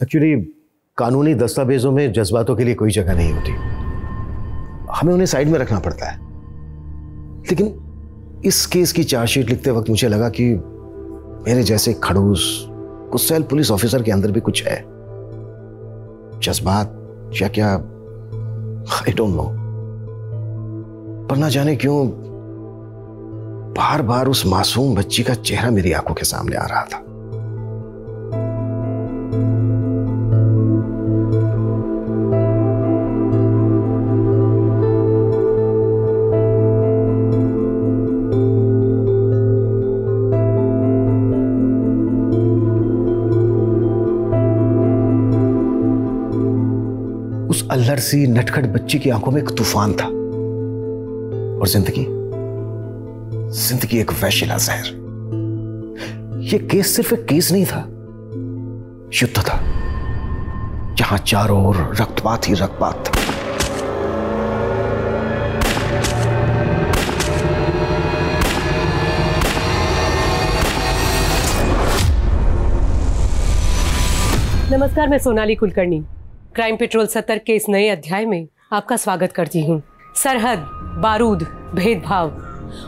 Actually कानूनी दस्तावेजों में जज्बातों के लिए कोई जगह नहीं होती, हमें उन्हें साइड में रखना पड़ता है। लेकिन इस केस की चार्जशीट लिखते वक्त मुझे लगा कि मेरे जैसे खड़ूस गुस्सैल पुलिस ऑफिसर के अंदर भी कुछ है, जज्बात या क्या, आई डोंट नो। पर ना जाने क्यों बार बार उस मासूम बच्ची का चेहरा मेरी आंखों के सामने आ रहा था। उस अल्लड़ सी नटखट बच्ची की आंखों में एक तूफान था और जिंदगी एक वैशिला जहर। यह केस सिर्फ एक केस नहीं था, युद्ध था जहां चारों ओर रक्तपात ही रक्तपात था। नमस्कार, मैं सोनाली कुलकर्णी क्राइम पेट्रोल 70 के इस नए अध्याय में आपका स्वागत करती हूँ। सरहद, बारूद, भेदभाव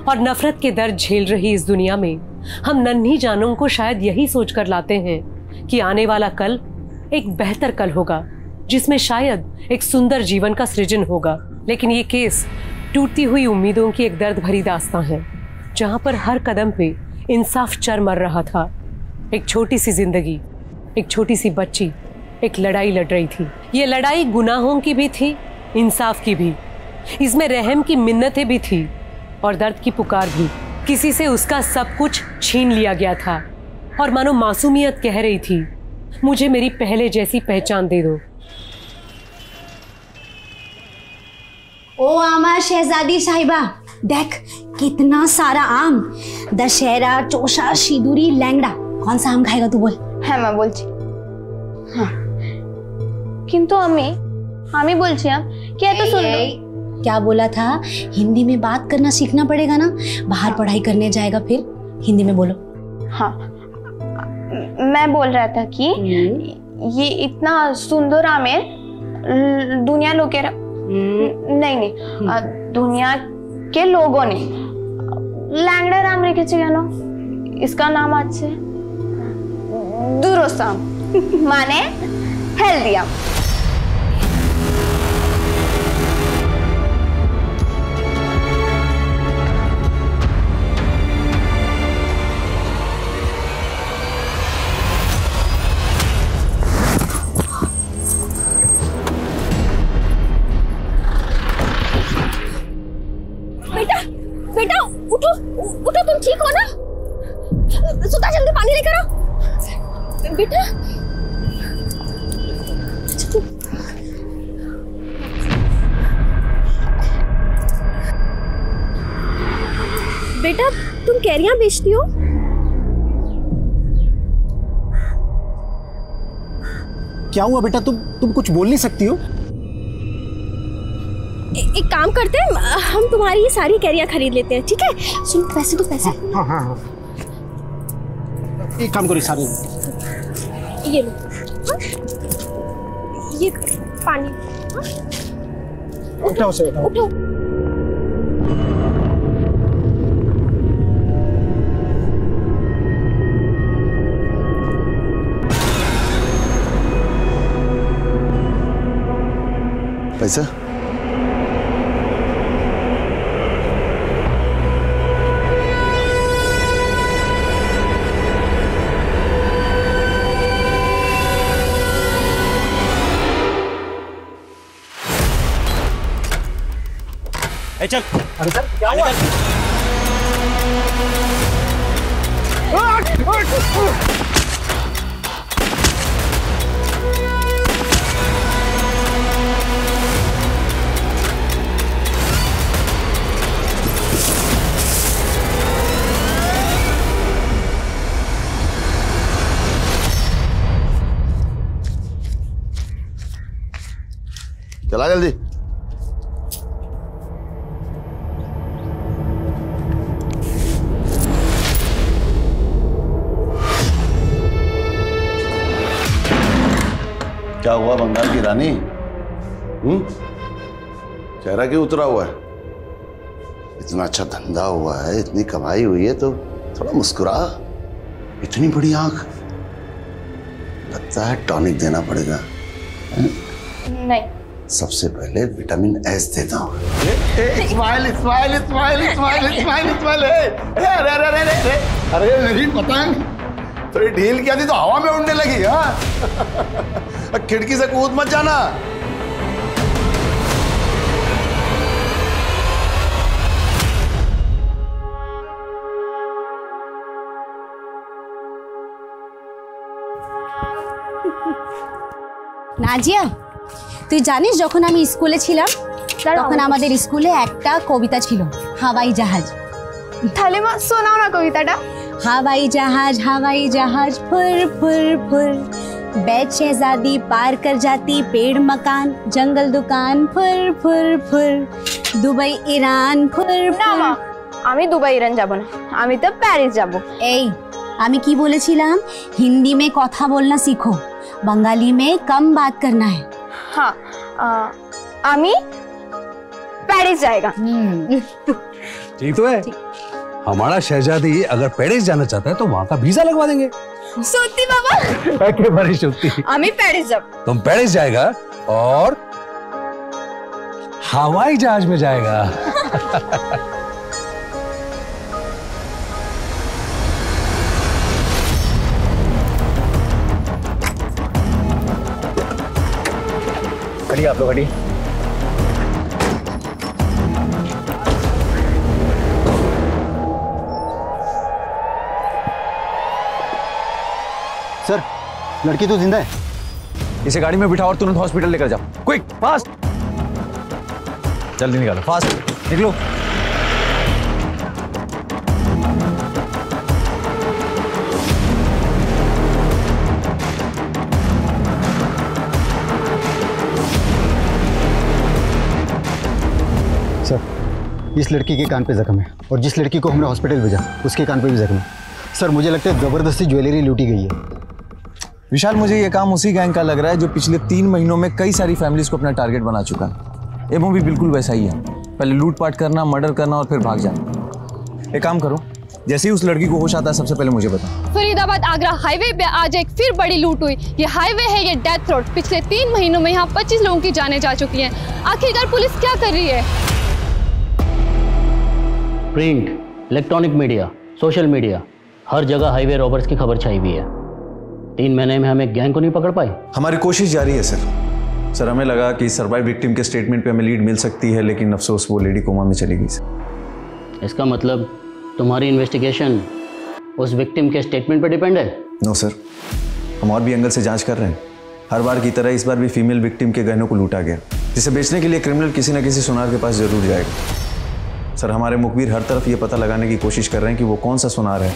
और नफरत के दर्द झेल रही इस दुनिया में हम नन्ही जानों को शायद यही सोचकर लाते हैं कि आने वाला कल एक बेहतर कल होगा, जिसमें शायद एक सुंदर जीवन का सृजन होगा। लेकिन ये केस टूटती हुई उम्मीदों की एक दर्द भरी दास्तां है, जहाँ पर हर कदम पे इंसाफ चर मर रहा था। एक छोटी सी जिंदगी, एक छोटी सी बच्ची एक लड़ाई लड़ रही थी। ये लड़ाई गुनाहों की भी थी, इंसाफ की भी। इसमें रहम की मिन्नतें भी थी और दर्द की पुकार भी। किसी से उसका सब कुछ छीन लिया गया था और मानो मासूमियत कह रही थी, मुझे मेरी पहले जैसी पहचान दे दो। ओ आमा शहजादी साहिबा, देख कितना सारा आम। दशहरा, चोषा, सिंदूरी, लैंगड़ा, कौन सा आम खाएगा तू बोल? হ্যাঁ মা বলছি। হ্যাঁ কিন্তু আমি বলছি कि এত सुंदर। क्या बोला था? हिंदी में बात करना सीखना पड़ेगा ना, बाहर पढ़ाई करने जाएगा फिर हिंदी में बोलो। हाँ, मैं बोल रहा था कि ये इतना सुंदर आमेर दुनिया लोगेरा नहीं दुनिया के लोगों ने लैंगड़ा नाम रेखेছে কেন? इसका नाम আছে दुरोसाम, माने हेल्दी आम। बेटा उठो उठो, तुम ठीक हो ना? सुधा, जल्दी पानी लेकर आओ बेटा। बेटा तुम कैरियां बेचती हो? क्या हुआ बेटा, तुम कुछ बोल नहीं सकती हो? एक काम करते हैं, हम तुम्हारी ये सारी कैरियां खरीद लेते हैं, ठीक है? सुन, पैसे तो पैसे। हाँ हाँ हाँ, एक काम करो, सारे ये लो। हाँ? ये पानी। हाँ? उठाओ से उठाओ। पैसा? चल। अरे सर क्या हुआ? चला जल्दी। क्या हुआ बंगाल की रानी? चेहरा क्यों उतरा हुआ है? इतना अच्छा धंधा हुआ है, इतनी कमाई हुई है, तो थोड़ा मुस्कुरा। इतनी बड़ी आंख, लगता है टॉनिक देना पड़ेगा। नहीं, सबसे पहले विटामिन एस देता हूँ। Smile smile smile smile smile smile. अरे अरे अरे अरे अरे मेरी पतंग थोड़ी ढील किया थी तो हवा में उड़ने लगी। हाँ, खिड़की से कूद मत जाना। নাজিয়া, তুই জানিস যখন আমি স্কুলে ছিলাম তখন আমাদের স্কুলে একটা কবিতা ছিল, হাওয়াই জাহাজ। তাহলে মা শোনাও না কবিতাটা। हवाई जहाज फुर फुर फुर, बैठ शहजादी पार कर जाती पेड़ मकान जंगल दुकान फुर फुर फुर, दुबई ईरान फुर না মা, আমি দুবাই ইরান যাব না, আমি তো প্যারিস যাব। এই আমি কি বলেছিলাম, হিন্দি में কথা बोलना सीखो, बंगाली में कम बात करना है। हाँ, আমি पेरिस जाएगा। ठीक तो है। हमारा शहजादी अगर पेरिस जाना चाहता है तो वहाँ का वीजा लगवा देंगे। সত্যি বাবা? একেবারে সত্যি। আমি पेरिस যাব। तुम पेरिस जाएगा और हवाई जहाज में जाएगा। खड़ी आप लोग खड़ी। सर, लड़की तो जिंदा है। इसे गाड़ी में बिठाओ और तुरंत हॉस्पिटल लेकर जाओ। क्विक, फास्ट, जल्दी निकालो, फास्ट निकलो। सर, इस लड़की के कान पे जख्म है और जिस लड़की को हमने हॉस्पिटल भेजा उसके कान पे भी जख्म है। सर, मुझे लगता है जबरदस्ती ज्वेलरी लूटी गई है। विशाल, मुझे ये काम उसी गैंग का लग रहा है जो पिछले 3 महीनों में कई सारी फैमिलीज को अपना टारगेट बना चुका है। ये मूवी बिल्कुल वैसा ही है, पहले लूटपाट करना, मर्डर करना और फिर भाग जाना। एक काम करो, जैसे ही उस लड़की को होश आता है सबसे पहले मुझे बताओ। फरीदाबाद आगरा हाईवे पे आज एक फिर बड़ी लूट हुई। ये हाईवे है, ये डेथ रोड। पिछले 3 महीनों में यहाँ 25 लोगों की जानें जा चुकी हैं। आखिरकार पुलिस क्या कर रही है? Print, electronic media, social media, हर जगह हाईवे रॉबर्स की खबर छाई हुई है। 3 महीने में हम एक गैंग को नहीं पकड़ पाए। हमारी कोशिश जारी है सर। हमें लगा कि सर्वाइव विक्टिम के स्टेटमेंट पे हमें लीड मिल सकती है, लेकिन अफसोस वो लेडी कोमा में चली गई सर। इसका मतलब तुम्हारी इन्वेस्टिगेशन उस विक्टिम के स्टेटमेंट पर डिपेंड है? नो सर, हम और भी एंगल से जांच कर रहे हैं। हर बार की तरह इस बार भी फीमेल विक्टिम के गहनों को लूटा गया, जिसे बेचने के लिए क्रिमिनल किसी न किसी सुनार के पास जरूर जाएगा। सर, हमारे मुखबिर हर तरफ ये पता लगाने की कोशिश कर रहे हैं कि वो कौन सा सुनार है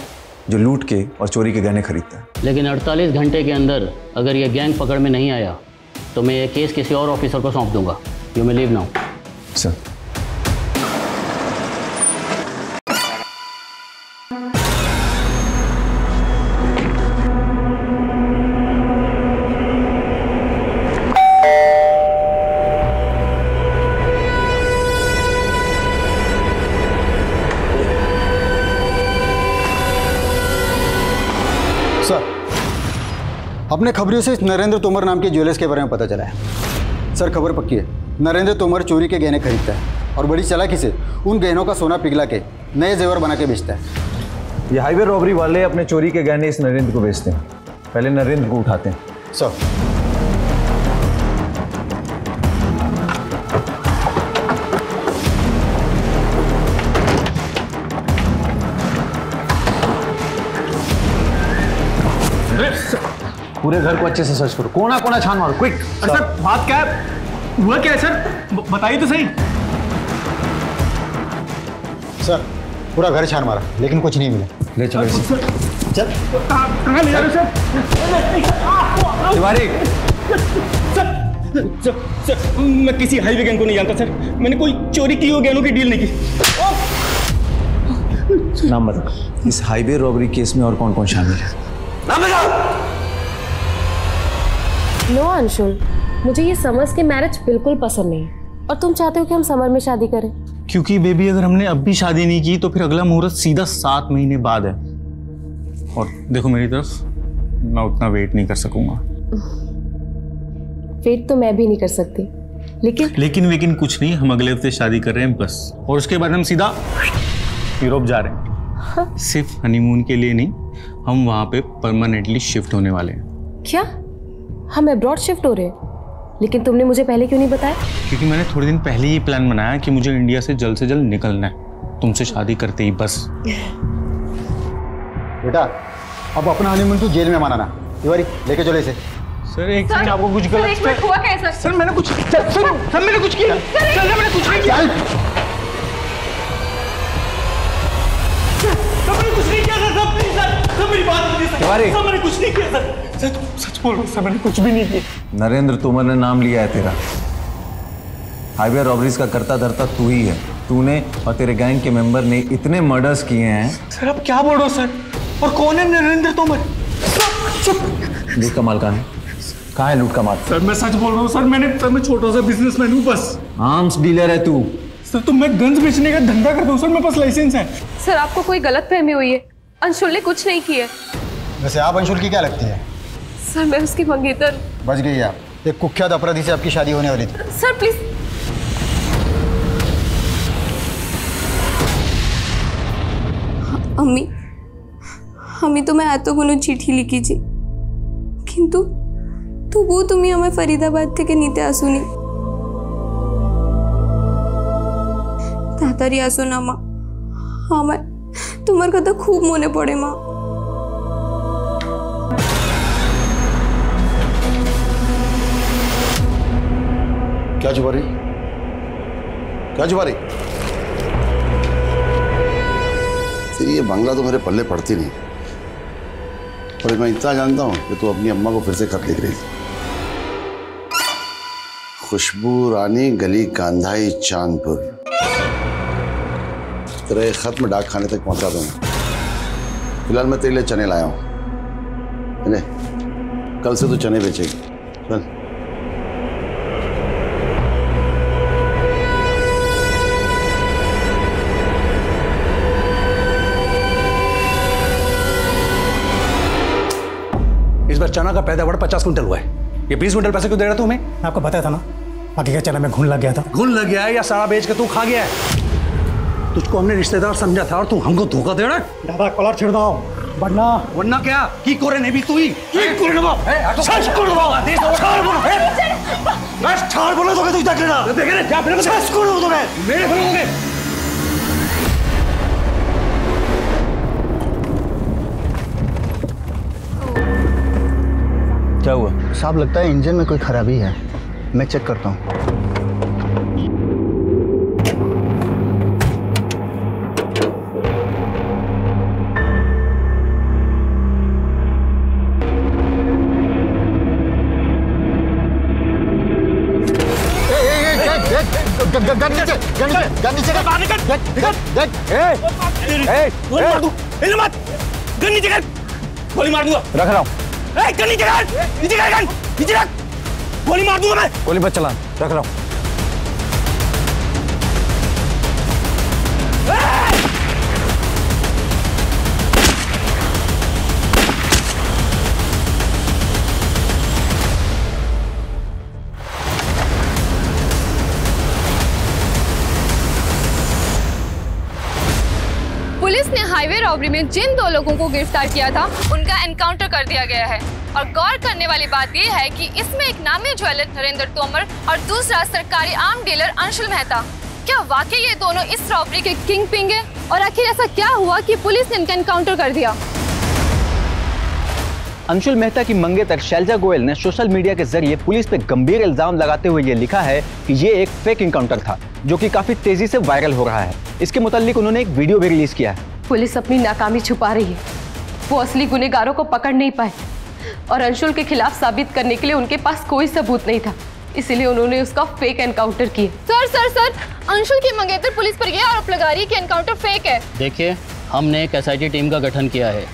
जो लूट के और चोरी के गहने खरीदता है। लेकिन 48 घंटे के अंदर अगर ये गैंग पकड़ में नहीं आया तो मैं ये केस किसी और ऑफिसर को सौंप दूंगा। You may leave now. Sir, अपने खबरों से इस नरेंद्र तोमर नाम के ज्वेलर्स के बारे में पता चला है। सर, खबर पक्की है, नरेंद्र तोमर चोरी के गहने खरीदता है और बड़ी चालाकी से उन गहनों का सोना पिघला के नए जेवर बना के बेचता है। ये हाईवे रॉबरी वाले अपने चोरी के गहने इस नरेंद्र को बेचते हैं, पहले नरेंद्र को उठाते हैं। सर, पूरे घर को अच्छे से सर्च करो, कोना कोना छान मारो, क्विक। सर, बात क्या है? हुआ क्या है सर? बताइए तो सही। सर, पूरा घर छान मारा लेकिन कुछ नहीं मिला। ले चलो इसे। चल। कहाँ ले जा रहे सर? तिवारी। सर, मैं किसी हाईवे गैंग को नहीं जानता सर। मैंने कोई चोरी की हुई गहनों की डील नहीं की। नाम बताओ। इस हाईवे रॉबरी केस में और कौन कौन शामिल है? नाम बताओ। नो अंशुल, मुझे ये समर्स के मैरिज बिल्कुल पसंद नहीं है और तुम चाहते हो कि हम समर में शादी करें। क्योंकि बेबी अगर हमने अब भी शादी नहीं की तो फिर अगला मुहूर्त सीधा 7 महीने बाद है, और देखो मेरी तरफ, मैं उतना वेट नहीं कर सकूंगा। वेट तो मैं भी नहीं कर सकती, लेकिन कुछ नहीं, हम अगले हफ्ते शादी कर रहे हैं बस, और उसके बाद हम सीधा यूरोप जा रहे हैं। सिर्फ हनीमून के लिए नहीं, हम वहां पे परमानेंटली शिफ्ट होने वाले हैं। क्या हम अब्रॉड शिफ्ट हो रहे हैं? लेकिन तुमने मुझे पहले क्यों नहीं बताया? क्योंकि मैंने थोड़े दिन पहले ही प्लान बनाया कि मुझे इंडिया से जल्द निकलना है, तुमसे शादी करते ही बस। बेटा अब अपना हनीमून तू जेल में मनाना। तिवारी लेके चलो इसे। सर एक सेकंड, आपको कुछ गलत हुआ कैसा? सर मैंने कुछ सर मैंने कुछ किया, सर मैंने कुछ नहीं किया, मैंने कुछ नहीं किया सर, मेरी बात सुनिए सर, मैंने कुछ नहीं किया सर, सच बोल रहा हूँ सर, मैंने कुछ भी नहीं किया। नरेंद्र तोमर ने नाम लिया है तेरा, हाईवे रॉबरीज का करता धरता तू ही है। तूने और तेरे गैंग के मेंबर ने इतने मर्डर्स किए हैं। सर आप क्या बोल रहे हो सर, और कौन है नरेंद्र तोमर? लूट का माल कहाँ है? कहाँ है लूट का माल? सर मैं सच बोल रहा हूँ सर, मैं छोटा सा बिजनेसमैन हूँ बस। आर्म्स डीलर है तू? सर तो मैं गन्स बेचने का धंधा करता हूँ सर, मेरे पास लाइसेंस है। सर आपको कोई गलतफहमी हुई है, अंशुल ने कुछ नहीं किया। वैसे आप अंशुल की क्या लगती है? सर मैं उसकी मंगेतर। बच गई आप, एक कुख्यात अपराधी से आपकी शादी होने वाली थी। Sir please. আমি তোমায় এতগুলো চিঠি লিখেছি, কিন্তু তবুও তুমি আমায় ফরিদাবাদ থেকে নিতে আসোনি। তাড়াতাড়ি আসো না মা, আমায় তোমার কথা খুব মনে পড়ে মা। क्या छुपा रही, क्या छुपा रही? ये बंगला तो मेरे पल्ले पड़ती नहीं, और मैं इतना जानता हूं कि तू अपनी अम्मा को फिर से खत लिख रही थी। खुशबू रानी, गली कांधाई, चांदपुर। तेरा ये खत मैं डाक खाने तक पहुंचा दूंगा। फिलहाल मैं तेरे लिए चने लाया हूं, कल से तू चने बेचेगी। चल। इस बार चना का पैदावार 50 क्विंटल हुआ है, ये 20 क्विंटल पैसे क्यों दे रहा तू हमें? आपको बताया था ना, बाकी का चना में घुन लग गया था। घुन लग गया है या सारा बेच के तू खा गया है? तुझको हमने रिश्तेदार समझा था और तू हमको धोखा दे रहा है। दादा कॉलर छेड़ दो, वरना क्या की करे नहीं भी तू ही की करे ना सच कर दो देश छाड़ बोलो बस छाड़ बोलो तो तू देख लेना देख ले क्या फिर सच कर दो मैं मेरे बोलोगे। क्या हुआ साहब? लगता है इंजन में कोई खराबी है, मैं चेक करता हूँ। गोली मार दूंगा। रख रहा हूँ। नीचे रख, गोली मार दूंगा मैं। गोली मत चला, रख रहा हूँ। पुलिस ने हाईवे रॉबरी में जिन 2 लोगों को गिरफ्तार किया था उनका एनकाउंटर कर दिया गया है, और गौर करने वाली बात यह है कि इसमें एक नामी ज्वेलर नरेंद्र तोमर और दूसरा सरकारी आर्म डीलर अंशुल मेहता। क्या वाकई ये दोनों इस रॉबरी के किंग पिंग है? और आखिर ऐसा क्या हुआ कि पुलिस ने इनका एनकाउंटर कर दिया? अंशुल मेहता की मंगेतर शैलजा गोयल ने सोशल मीडिया के जरिए पुलिस पे गंभीर इल्जाम लगाते हुए ये लिखा है कि ये एक फेक एनकाउंटर था, जो कि काफी तेजी से वायरल हो रहा है। इसके मुताल्लिक उन्होंने एक वीडियो भी रिलीज किया है। पुलिस अपनी नाकामी छुपा रही है, वो असली गुनहगारों को पकड़ नहीं पाए और अंशुल के खिलाफ साबित करने के लिए उनके पास कोई सबूत नहीं था, इसीलिए उन्होंने उसका फेक एनकाउंटर किया। सर अंशुल की मंगेतर पुलिस पर यह आरोप लगा रही है कि एनकाउंटर फेक है। देखिए, हमने एक SIT टीम का गठन किया है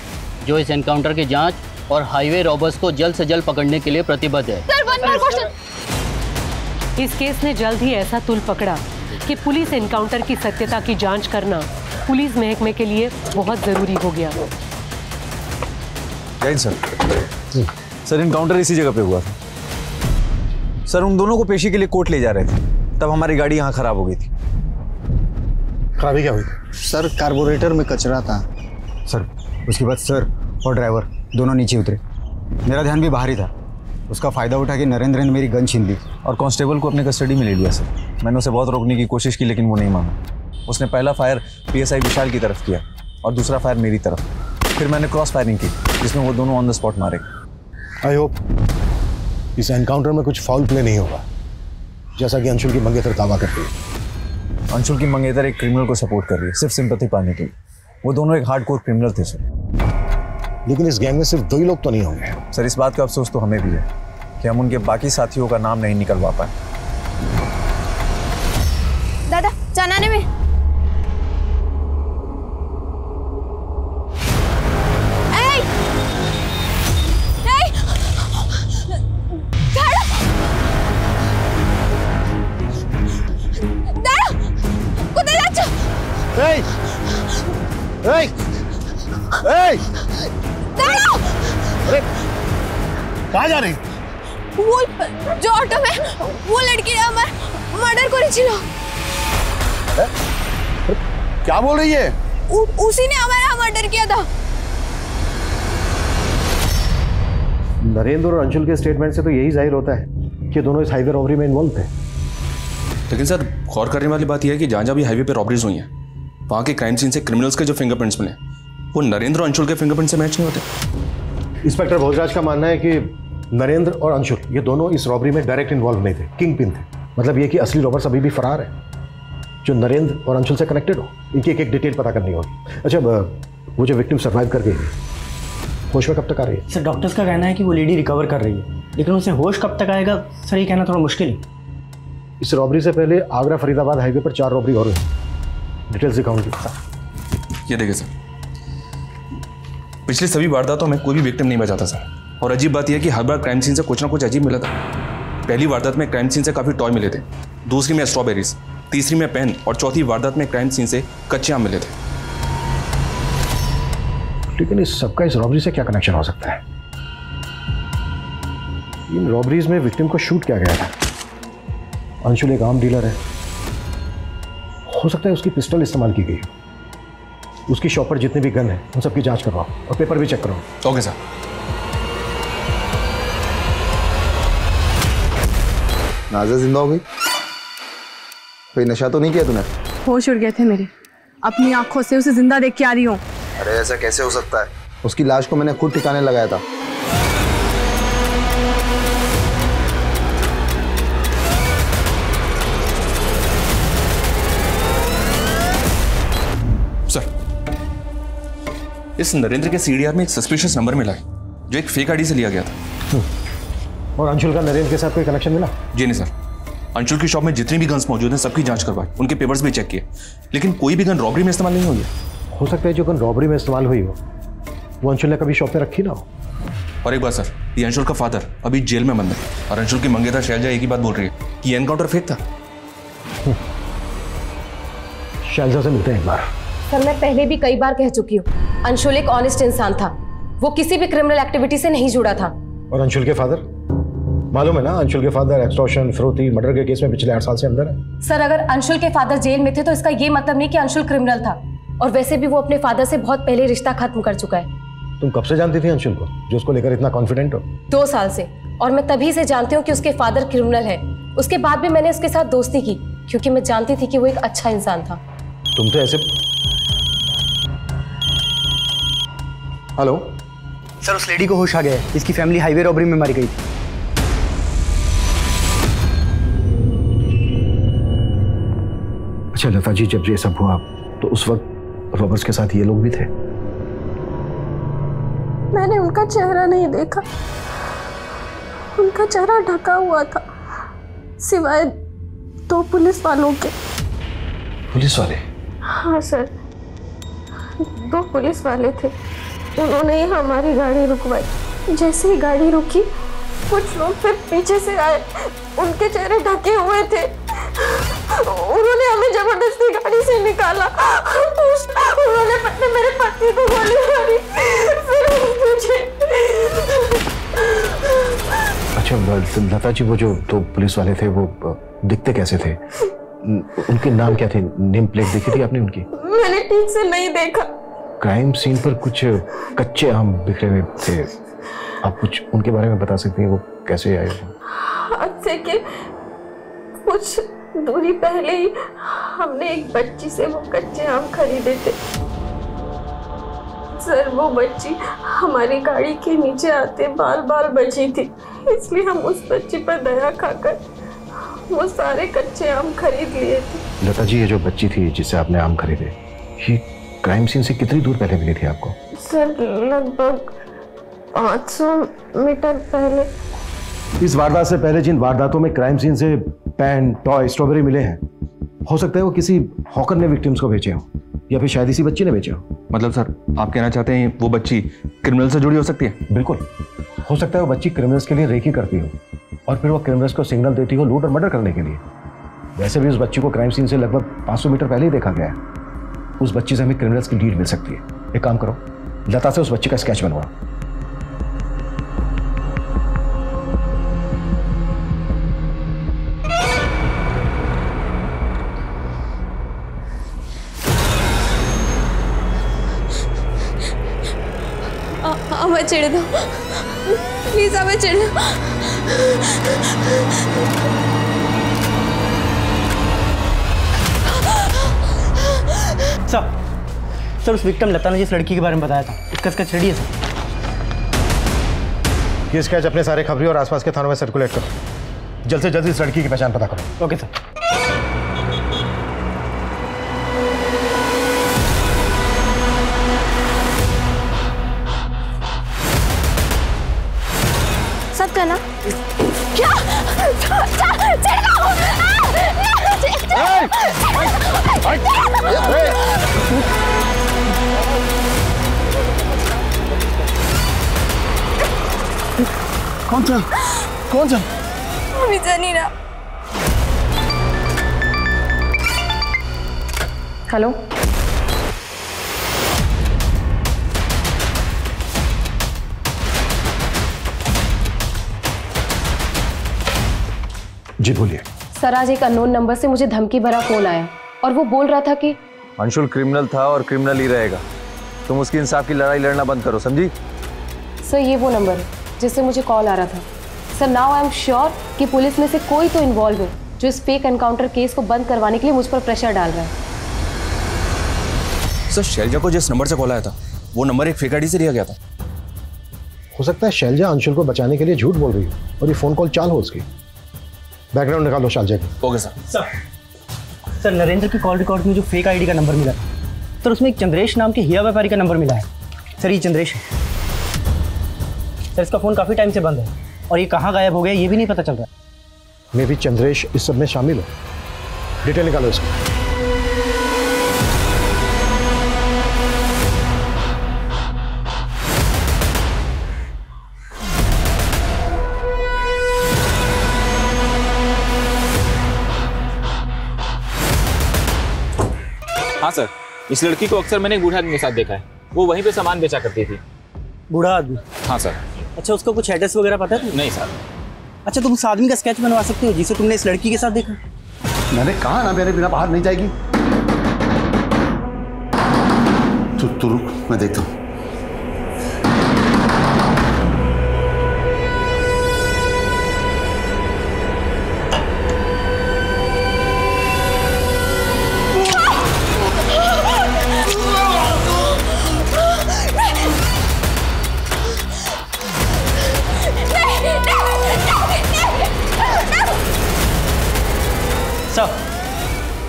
जो इस एनकाउंटर की जांच और हाईवे रॉबर्स को जल्द से जल्द पकड़ने के लिए प्रतिबद्ध है। Sir, one more question. इस केस ने जल्द ही ऐसा तुल पकड़ा कि पुलिस एनकाउंटर की सत्यता की जांच करना पुलिस महकमे के लिए बहुत जरूरी हो गया। जय सर। सर एनकाउंटर इसी जगह पे हुआ था। सर उन दोनों को पेशी के लिए कोर्ट ले जा रहे थे, तब हमारी गाड़ी यहाँ खराब हो गई थी। खराबी क्या हुई? सर कार्बोरेटर में कचरा था। सर उसके बाद सर और ड्राइवर दोनों नीचे उतरे। मेरा ध्यान भी बाहर ही था। उसका फ़ायदा उठा के नरेंद्र ने मेरी गन छीन ली और कांस्टेबल को अपने कस्टडी में ले लिया। सर मैंने उसे बहुत रोकने की कोशिश की, लेकिन वो नहीं माना। उसने पहला फायर PSI विशाल की तरफ किया और दूसरा फायर मेरी तरफ। फिर मैंने क्रॉस फायरिंग की, जिसमें वो दोनों ऑन द स्पॉट मारे। आई होप इस एनकाउंटर में कुछ फाउल प्ले नहीं होगा, जैसा कि अंशुल की मंगेतर दावा करती है। अंशुल की मंगेतर एक क्रिमिनल को सपोर्ट कर रही है, सिर्फ सिंपैथी पाने के लिए। वो दोनों एक हार्डकोर क्रिमिनल थे सर। लेकिन इस गैंग में सिर्फ 2 ही लोग तो नहीं होंगे। सर इस बात का अफसोस तो हमें भी है कि हम उनके बाकी साथियों का नाम नहीं निकलवा पाए। दादा चनाने में अरे कहाँ जा रही? वो जो ऑटो में वो लड़की ने मर्डर करेছিল। क्या बोल रही है? उसी ने हमारा मर्डर किया था। नरेंद्र और अंशुल के स्टेटमेंट से तो यही जाहिर होता है कि दोनों इस हाईवे रॉबरी में इन्वॉल्व थे। लेकिन सर गौर करने वाली बात यह है कि जहाँ भी हाईवे पे रॉबरीज हुई हैं, वहाँ के क्राइम सीन से क्रिमिनल्स के जो फिंगरप्रिंट्स मिले वो नरेंद्र और अंशुल के फिंगरप्रिंट से मैच नहीं होते। इंस्पेक्टर भोजराज का मानना है कि नरेंद्र और अंशुल ये दोनों इस रॉबरी में डायरेक्ट इन्वॉल्व नहीं थे, किंग पिन थे। मतलब ये कि असली रॉबर्स अभी भी फरार है, जो नरेंद्र और अंशुल से कनेक्टेड हो। इनकी एक एक डिटेल पता करनी होगी। अच्छा वो जो विक्टिम सर्वाइव कर गई होश में कब तक आ रही है? सर डॉक्टर्स का कहना है कि वो लेडी रिकवर कर रही है, लेकिन उसे होश कब तक आएगा सर ये कहना थोड़ा मुश्किल है। इस रॉबरी से पहले आगरा फरीदाबाद हाईवे पर 4 रॉबरी और हुई। डिटेल्स दिखाऊंगी। ये देखिए सर, पिछले सभी वारदातों में कोई भी विक्टिम नहीं बचा था सर। और अजीब बात यह है कि हर बार क्राइम सीन से कुछ ना कुछ अजीब मिला था। पहली वारदात में क्राइम सीन से काफ़ी टॉय मिले थे, दूसरी में स्ट्रॉबेरीज, तीसरी में पेन और चौथी वारदात में क्राइम सीन से कच्चे आम मिले थे। लेकिन इस सबका इस रॉबरी से क्या कनेक्शन हो सकता है? इन रॉबरीज में विक्टिम को शूट किया गया था। अंशुल एक आम डीलर है, हो सकता है उसकी पिस्टल इस्तेमाल की गई। उसकी शॉप पर जितने भी गन है उन सबकी जांच करवाओ और पेपर भी चेक कराओ। Okay sir. नाज़ा जिंदा हो गई? कोई नशा तो नहीं किया तूने? होश उड़ गए थे मेरे, अपनी आंखों से उसे जिंदा देख के आ रही हूँ। अरे ऐसा कैसे हो सकता है? उसकी लाश को मैंने खुद ठिकाने लगाया था। सर इस नरेंद्र के CDR में एक सस्पिशियस नंबर मिला है जो एक फेक आईडी से लिया गया था। और अंशुल का नरेंद्र के साथ कोई कनेक्शन मिला? जी नहीं सर, अंशुल की शॉप में जितनी भी गन्स मौजूद हैं सबकी जांच करवाई, उनके पेपर्स भी चेक किए, लेकिन कोई भी गन रॉबरी में इस्तेमाल नहीं हुई है। हो सकता है जो गन रॉबरी में इस्तेमाल हुई हो वो अंशुल ने कभी शॉप में रखी ना हो। और एक बात सर, ये अंशुल का फादर अभी जेल में बंद है और अंशुल की मंगेतर शैलजा एक ही बात बोल रही है कि ये एनकाउंटर फेक था। शैलजा से मिलते हैं एक बार। सर मैं पहले भी कई बार कह चुकी हूँ, अंशुल एक ऑनेस्ट इंसान था, वो किसी भी क्रिमिनल एक्टिविटी से नहीं जुड़ा था। और अंशुल के फादर? मालूम है ना, अंशुल के फादर एक्सटॉर्शन, फिरौती, मर्डर के केस में पिछले 8 साल से अंदर है। सर अगर अंशुल के फादर जेल में थे तो इसका ये मतलब नहीं कि अंशुल क्रिमिनल था, और वैसे भी वो अपने फादर से बहुत पहले रिश्ता खत्म कर चुका है। तुम कब से जानती थी अंशुल को, जो उसको लेकर इतना कॉन्फिडेंट हो? 2 साल से, और मैं तभी से जानती हूँ कि उसके फादर क्रिमिनल है। उसके बाद भी मैंने उसके साथ दोस्ती की क्योंकि मैं जानती थी कि वो एक अच्छा इंसान था। तुम तो ऐसे। हेलो सर उस लेडी को होश आ गया है, इसकी फैमिली हाईवे रॉबरी में मारी गई थी। अच्छा लता जी, जब ये सब हुआ तो उस वक्त रॉबर्स के साथ ये लोग भी थे? मैंने उनका चेहरा नहीं देखा, उनका चेहरा ढका हुआ था सिवाय 2 पुलिस वालों के। पुलिस वाले? हाँ सर, 2 पुलिस वाले थे, उन्होंने ही हमारी गाड़ी रुकवाई जैसे ही गाड़ी रुकी कुछ लोग फिर पीछे से आए, उनके चेहरे ढके हुए थे। उन्होंने हमें जबरदस्ती गाड़ी से निकाला। उन्होंने मेरे पति को गोली मारी, फिर मुझे। अच्छा लता जी, वो जो दो पुलिस वाले थे वो दिखते कैसे थे? उनके नाम क्या थे? नेम प्लेट देखी थी आपने उनकी? मैंने ठीक से नहीं देखा। क्राइम सीन पर कुछ कच्चे आम बिखरे हुए थे, आप कुछ उनके बारे में बता सकती हैं? वो कैसे आए? आज से के कुछ दूरी पहले ही हमने एक बच्ची से वो कच्चे आम खरीदे थे सर। वो बच्ची हमारी गाड़ी के नीचे आते बाल बाल बची थी, इसलिए हम उस बच्ची पर दया खाकर वो सारे कच्चे आम खरीद लिए थे। लता जी, ये जो बच्ची थी जिससे आपने आम खरीदे, ये क्राइम सीन से कितनी दूर पहले मिली थी आपको? सर लगभग 500 मीटर पहले। इस वारदात से पहले जिन वारदातों में क्राइम सीन से पेन, टॉय, स्ट्रॉबेरी मिले हैं, हो सकता है वो किसी हॉकर ने विक्टिम्स को बेचे हो, या फिर शायद इसी बच्ची ने बेचे हो। मतलब सर, आप कहना चाहते हैं वो बच्ची क्रिमिनल से जुड़ी हो सकती है? बिल्कुल, हो सकता है वो बच्ची क्रिमिनल्स के लिए रेकी करती हो और फिर वो क्रिमिनल्स को सिग्नल देती हो लूट और मर्डर करने के लिए। वैसे भी उस बच्ची को क्राइम सीन से लगभग 500 मीटर पहले ही देखा गया है। उस बच्ची से हमें क्रिमिनल्स की लीड मिल सकती है। एक काम करो, लता से उस बच्ची का स्केच बनवाओ। हमें छेड़ दो प्लीज, हमें छेड़ दो। सर उस विक्टिम लता ने जिस लड़की के बारे में बताया था, उसका स्केच रेडी है सर। ये स्केच अपने सारे खबरी और आसपास के थानों में सर्कुलेट करो। जल्द से जल्द इस लड़की की पहचान पता करो। Okay sir. सब करना क्या? कौन सा? अभी जानी ना। हेलो, जी बोलिए। सर आज एक अननोन नंबर से मुझे धमकी भरा फोन आया और वो बोल रहा था कि अंशुल क्रिमिनल था और क्रिमिनल ही रहेगा। तुम उसकी इंसाफ की लड़ाई लड़ना बंद करो, समझी? सर ये वो नंबर है जिससे मुझे कॉल आ रहा था। Sir now I am sure कि पुलिस में से कोई तो इन्वॉल्व है जो इस फेक एनकाउंटर केस को बंद करवाने के लिए मुझ पर प्रेशर डाल रहा है। सर शैलजा को जिस नंबर से कॉल आया था वो नंबर एक फेक आईडी से लिया गया था। हो सकता है शैलजा अंशुल को बचाने के लिए झूठ बोल रही हो और ये फोन कॉल चाल हो उसकी। बैकग्राउंड निकालो शैलजा की। Okay sir. सर नरेंद्र की कॉल रिकॉर्ड में जो फेक आईडी का नंबर मिला सर, उसमें एक चंद्रेश नाम के हिया व्यापारी का नंबर मिला है। सर ये चंद्रेश है सर, इसका फ़ोन काफ़ी टाइम से बंद है और ये कहाँ गायब हो गया ये भी नहीं पता चल रहा। मे भी चंद्रेश इस सब में शामिल हो। डिटेल निकालो इसको। हाँ सर, इस लड़की को अक्सर मैंने एक बूढ़ा आदमी के साथ देखा है। वो वहीं पे सामान बेचा करती थी। बूढ़ा आदमी? हाँ सर। अच्छा उसका कुछ एड्रेस वगैरह पता है? नहीं सर। अच्छा तुम उस आदमी का स्केच बनवा सकते हो जिसे तुमने इस लड़की के साथ देखा? मैंने कहा ना मेरे बिना बाहर नहीं जाएगी। तू रुक, मैं देखता हूँ।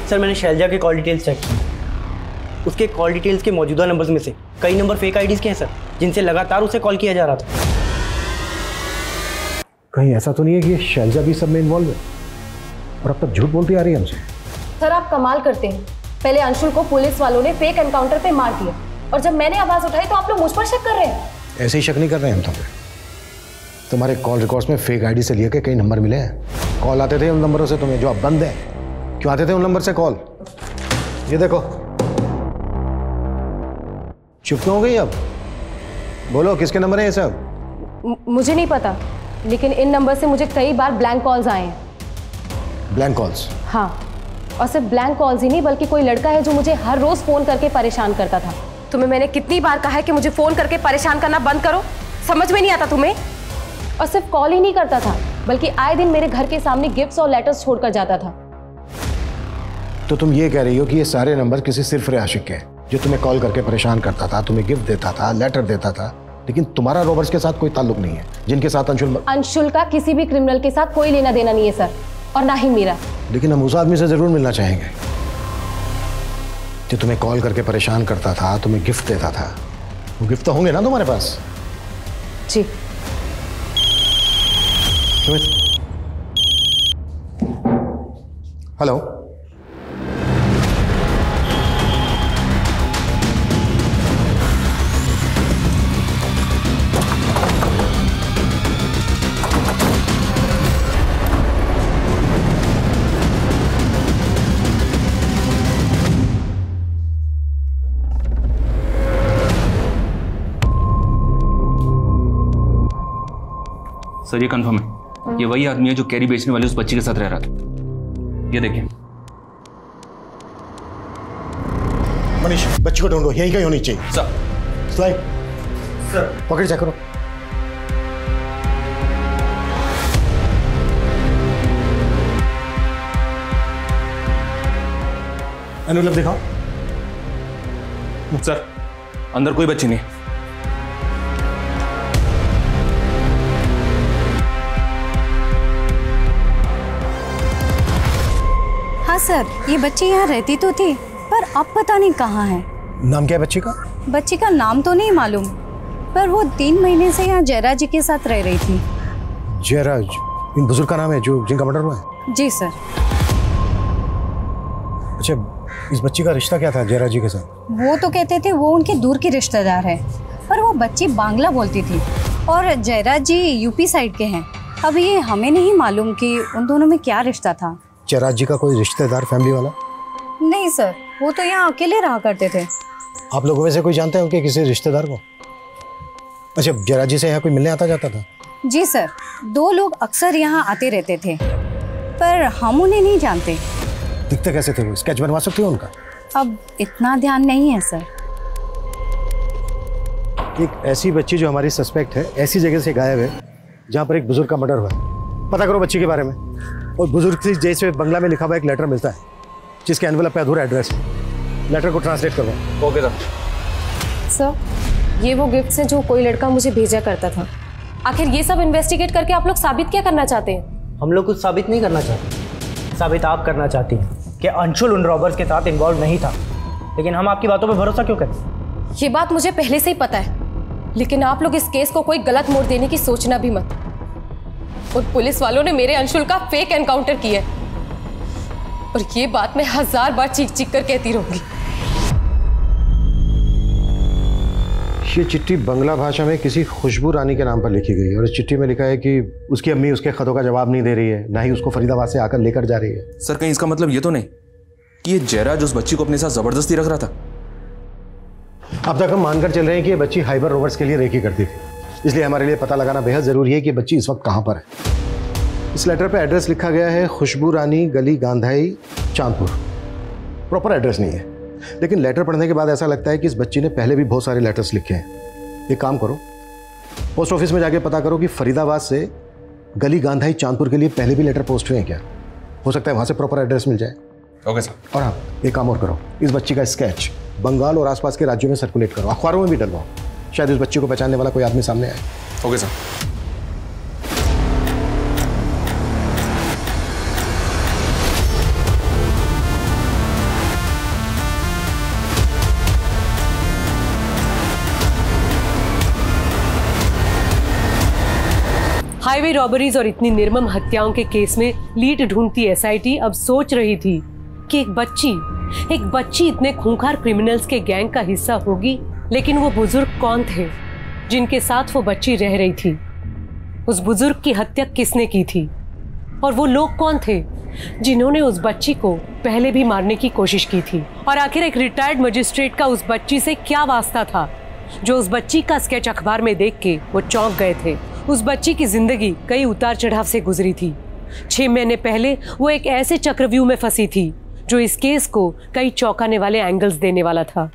सर मैंने शैलजा के कॉल डिटेल्स चेक की। उसके कॉल डिटेल्स के मौजूदा नंबर्स में से कई नंबर फेक आईडीज के हैं सर, जिनसे लगातार उसे कॉल किया जा रहा था। कहीं ऐसा तो नहीं है कि शैलजा भी सब में इन्वॉल्व है और अब तक झूठ बोलती आ रही है हमसे? सर आप कमाल करते हैं। पहले अंशुल को पुलिस वालों ने फेक एनकाउंटर पे मार दिया और जब मैंने आवाज उठाई तो आप लोग मुझ पर शक कर रहे हैं। ऐसे ही शक नहीं कर रहे हैं हम तो। तुम्हारे कॉल रिकॉर्ड्स में फेक आईडी से लिए के कई नंबर मिले हैं। कॉल आते थे उन नंबरों से तुम्हें, जो अब बंद है। क्यों आते थे उन नंबर से कॉल? ये देखो। चुप क्यों हो गई अब? बोलो किसके नंबर हैं ये सब? मुझे नहीं पता, लेकिन इन नंबर से मुझे कई बार ब्लैंक कॉल्स आए हैं। Blank calls? हाँ, और सिर्फ ब्लैंक कॉल्स ही नहीं, बल्कि कोई लड़का है जो मुझे हर रोज फोन करके परेशान करता था। तुम्हें मैंने कितनी बार कहा है कि मुझे फोन करके परेशान करना बंद करो? समझ में नहीं आता तुम्हें? और सिर्फ कॉल ही नहीं करता था, बल्कि आए दिन मेरे घर के सामने गिफ्ट्स और लेटर्स छोड़कर जाता था। तो तुम ये कह रही हो कि ये सारे नंबर किसी सिरफिरे आशिक के, जो तुम्हें कॉल करके परेशान करता था, तुम्हें गिफ्ट देता था, लेटर देता था, लेकिन तुम्हारा रॉबर्ट्स के साथ कोई ताल्लुक नहीं है, जिनके साथ अंशुल का किसी भी क्रिमिनल के साथ कोई लेना देना नहीं है सर, और ना ही मेरा। लेकिन हम उस आदमी से जरूर मिलना चाहेंगे जो तुम्हें कॉल करके परेशान करता था, तुम्हें गिफ्ट देता था। वो गिफ्ट तो होंगे ना तुम्हारे पास? जी। हेलो, सर ये कंफर्म है, ये वही आदमी है जो कैरी बेचने वाले उस बच्ची के साथ रह रहा था। ये देखिए। मनीष, बच्ची को ढूंढो, यहीं कहीं होनी चाहिए। सर। स्लाइड। सर। पकड़ चेक करो। अनुलभ दिखाओ। सर, अंदर कोई बच्ची नहीं। हाँ सर, ये बच्ची यहाँ रहती तो थी, पर अब पता नहीं कहाँ है। नाम क्या है बच्ची का? बच्ची का नाम तो नहीं मालूम, पर वो 3 महीने से यहाँ जयराज जी के साथ रह रही थी। जयराज इन बुजुर्ग का नाम है जो जिनका मर्डर हुआ है? जी सर। अच्छा, इस बच्ची का रिश्ता क्या था जयराज जी के साथ? वो तो कहते थे वो उनके दूर की रिश्तेदार है, पर वो बच्ची बांग्ला बोलती थी और जयराज जी यूपी साइड के हैं। अब ये हमें नहीं मालूम कि उन दोनों में क्या रिश्ता था। जयराज जी का कोई रिश्तेदार, फैमिली वाला? नहीं सर, वो तो यहाँ अकेले रहा करते थे। आप लोगों में से कोई जानता है उनके किसी रिश्तेदार को? अच्छा, जयराज जी से यहाँ कोई मिलने आता जाता था? जी सर, 2 लोग अक्सर यहाँ आते रहते थे, पर हम उन्हें नहीं जानते। दिखते कैसे थे वो? स्केच बनवा सकते हो उनका? अब इतना ध्यान नहीं है सर। एक ऐसी बच्ची जो हमारी सस्पेक्ट है, ऐसी जगह से गायब है जहाँ पर एक बुजुर्ग का मर्डर हुआ है। पता करो बच्ची के बारे में। और बुजुर्ग से जैसे बंगला में लिखा हुआ एक लेटर मिलता है जिसके एनवेलप पे अधूरा एड्रेस है। लेटर को ट्रांसलेट करवाओ। ओके सर, ये वो गिफ्ट्स हैं जो कोई लड़का मुझे भेजा करता था। आखिर ये सब इन्वेस्टिगेट करके आप लोग साबित क्या करना चाहते हैं? हम लोग कुछ साबित नहीं करना चाहते, साबित आप करना चाहती हैं कि अंशुल उन रॉबर्स के साथ इन्वॉल्व नहीं था। लेकिन हम आपकी बातों पे भरोसा क्यों करें? ये बात मुझे पहले से ही पता है, लेकिन आप लोग इस केस को कोई गलत मोड़ देने की सोचना भी मत। और पुलिस वालों ने मेरे अंशुल का फेक एनकाउंटर किया है, और ये बात मैं 1000 बार चीख चीख कर कहती रहूंगी। ये चिट्ठी बंगला भाषा में किसी खुशबू रानी के नाम पर लिखी गई है, और इस चिट्ठी में लिखा है कि उसकी अम्मी उसके खतों का जवाब नहीं दे रही है, ना ही उसको फरीदाबाद से आकर लेकर जा रही है। सर, कहीं इसका मतलब ये तो नहीं कि ये जयराज उस बच्ची को अपने साथ जबरदस्ती रख रहा था? अब तक हम मानकर चल रहे हैं कि ये बच्ची हाइबर रोवर्स के लिए रेकी करती थी, इसलिए हमारे लिए पता लगाना बेहद जरूरी है कि बच्ची इस वक्त कहाँ पर है। इस लेटर पे एड्रेस लिखा गया है खुशबू रानी गली गांधाई चांदपुर। प्रॉपर एड्रेस नहीं है, लेकिन लेटर पढ़ने के बाद ऐसा लगता है कि इस बच्ची ने पहले भी बहुत सारे लेटर्स लिखे हैं। एक काम करो, पोस्ट ऑफिस में जाके पता करो कि फरीदाबाद से गली गांधाई चांदपुर के लिए पहले भी लेटर पोस्ट हुए हैं क्या। हो सकता है वहाँ से प्रॉपर एड्रेस मिल जाए। Okay sir. और हाँ, एक काम और करो, इस बच्ची का स्केच बंगाल और आसपास के राज्यों में सर्कुलेट करो, अखबारों में भी डलवाओ, शायद उस बच्ची को पहचानने वाला कोई आदमी सामने आए। Okay sir. हाईवे रॉबरीज और इतनी निर्मम हत्याओं के केस में लीड ढूंढती एसआईटी अब सोच रही थी कि एक बच्ची इतने खूंखार क्रिमिनल्स के गैंग का हिस्सा होगी, लेकिन वो बुजुर्ग कौन थे जिनके साथ वो बच्ची रह रही थी? उस बुजुर्ग की हत्या किसने की थी और वो लोग कौन थे जिन्होंने उस बच्ची को पहले भी मारने की कोशिश की थी। और आखिर एक रिटायर्ड मजिस्ट्रेट का उस बच्ची से क्या वास्ता था जो उस बच्ची का स्केच अखबार में देख के वो चौंक गए थे। उस बच्ची की जिंदगी कई उतार चढ़ाव से गुजरी थी। 6 महीने पहले वो एक ऐसे चक्रव्यूह में फंसी थी जो इस केस को कई चौंकाने वाले एंगल्स देने वाला था।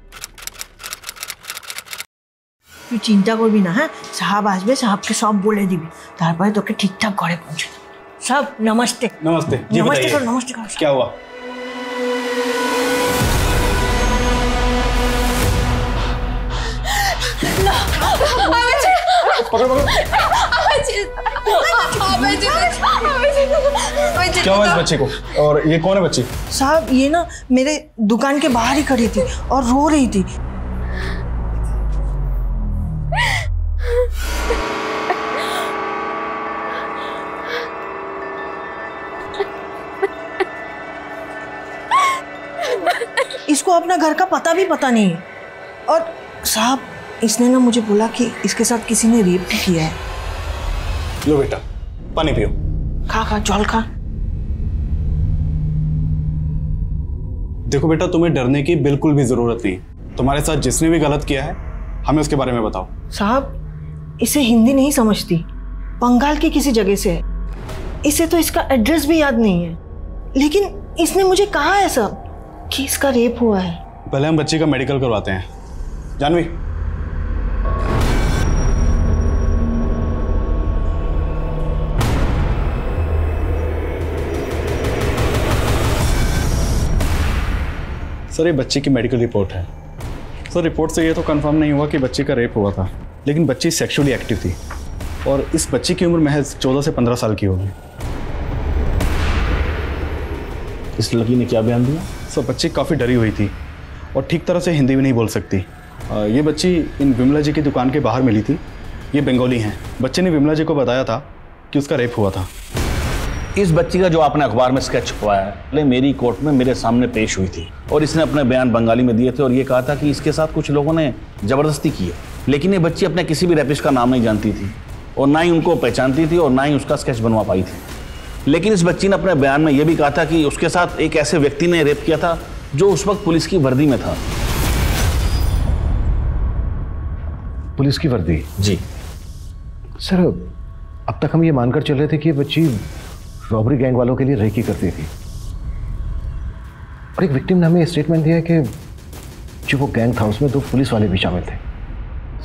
तू चिंता करबी ना, हाँ साहब आसबे, साहब के सब बोले दिबी, तारपरे तोके ठीक ठाक घरे पहुंचे। सब नमस्ते। नमस्ते जी, नमस्ते बताइए। करो, नमस्ते करो। क्या हुआ? क्या हुआ इस बच्चे को? और ये कौन है बच्ची? साहब ये ना मेरे दुकान के बाहर ही खड़ी थी और रो रही थी। इसको अपना घर का पता भी पता नहीं है। और साहब इसने ना मुझे बोला कि इसके साथ किसी ने रेप भी किया है। लो बेटा पानी पियो। खा जल खा। देखो बेटा, तुम्हें डरने की बिल्कुल भी जरूरत नहीं। तुम्हारे साथ जिसने भी गलत किया है हमें उसके बारे में बताओ। साहब इसे हिंदी नहीं समझती, बंगाल की किसी जगह से है। इसे तो इसका एड्रेस भी याद नहीं है, लेकिन इसने मुझे कहा है सब कि इसका रेप हुआ है। पहले हम बच्ची का मेडिकल करवाते हैं। जानवी सर, ये बच्ची की मेडिकल रिपोर्ट है। सर रिपोर्ट से ये तो कंफर्म नहीं हुआ कि बच्ची का रेप हुआ था, लेकिन बच्ची सेक्सुअली एक्टिव थी और इस बच्ची की उम्र महज 14 से 15 साल की होगी। इस लड़की ने क्या बयान दिया? सर बच्ची काफ़ी डरी हुई थी और ठीक तरह से हिंदी भी नहीं बोल सकती। ये बच्ची इन विमला जी की दुकान के बाहर मिली थी। ये बंगाली हैं। बच्चे ने विमला जी को बताया था कि उसका रेप हुआ था। इस बच्ची का जो आपने अखबार में स्केच छपवाया है, पहले मेरी कोर्ट में मेरे सामने पेश हुई थी और इसने अपने बयान बंगाली में दिए थे और ये कहा था कि इसके साथ कुछ लोगों ने जबरदस्ती की है। लेकिन ये बच्ची अपने किसी भी रेपिस्ट का नाम नहीं जानती थी और ना ही उनको पहचानती थी और ना ही उसका स्केच बनवा पाई थी। लेकिन इस बच्ची ने अपने बयान में यह भी कहा था कि उसके साथ एक ऐसे व्यक्ति ने रेप किया था जो उस वक्त पुलिस की वर्दी में था। पुलिस की वर्दी? जी सर, अब तक हम ये मानकर चल रहे थे कि ये बच्ची रॉबरी गैंग वालों के लिए रेकी करती थी और एक विक्टिम ने हमें स्टेटमेंट दिया कि जो वो गैंग था उसमें 2 पुलिस वाले भी शामिल थे।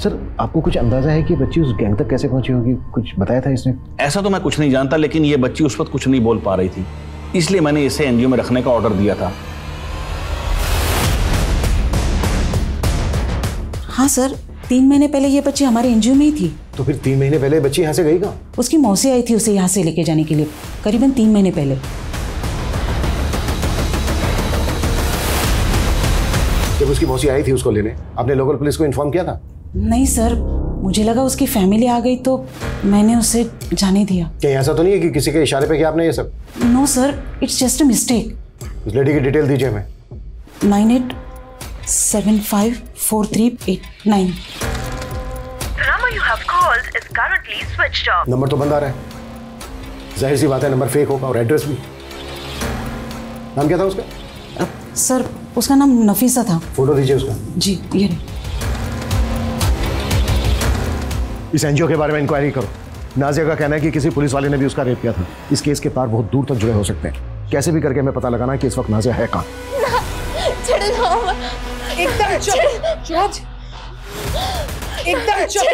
सर आपको कुछ अंदाजा है कि बच्ची उस गैंग तक कैसे पहुंची होगी? कुछ बताया था इसने? ऐसा तो मैं कुछ नहीं जानता, लेकिन ये बच्ची उस वक्त कुछ नहीं बोल पा रही थी, इसलिए मैंने इसे एनजीओ में रखने का ऑर्डर दिया था। हाँ सर, 3 महीने पहले ये बच्ची हमारे एनजीओ में ही थी। तो फिर 3 महीने पहले बच्ची यहाँ से गई कहाँ? उसकी मौसी आई थी उसे यहाँ से लेके जाने के लिए, करीबन 3 महीने पहले। जब उसकी मौसी आई थी उसको लेने, आपने लोकल पुलिस को इन्फॉर्म किया था? नहीं सर, मुझे लगा उसकी फैमिली आ गई तो मैंने उसे जाने दिया। क्या ऐसा तो नहीं है कि किसी के इशारे पे किया आपने ये सब? No sir, it's just a mistake. उस लेडी की डिटेल दीजिए हमें। 98754389। नंबर तो बंद आ रहा है, जाहिर सी बात है नंबर फेक होगा और एड्रेस भी। नाम क्या था उसका? सर उसका नाम नफीसा था। फोटो दीजिए उसका। जी ये रही। इस एनजीओ के बारे में इंक्वायरी करो। नाजिया का कहना है कि किसी पुलिस वाले ने भी उसका रेप किया था। इस केस के तार बहुत दूर तक जुड़े हो सकते हैं। कैसे भी करके हमें पता लगाना है कि इस वक्त नाजिया है कहाँ। एकदम चुप, एकदम चुप।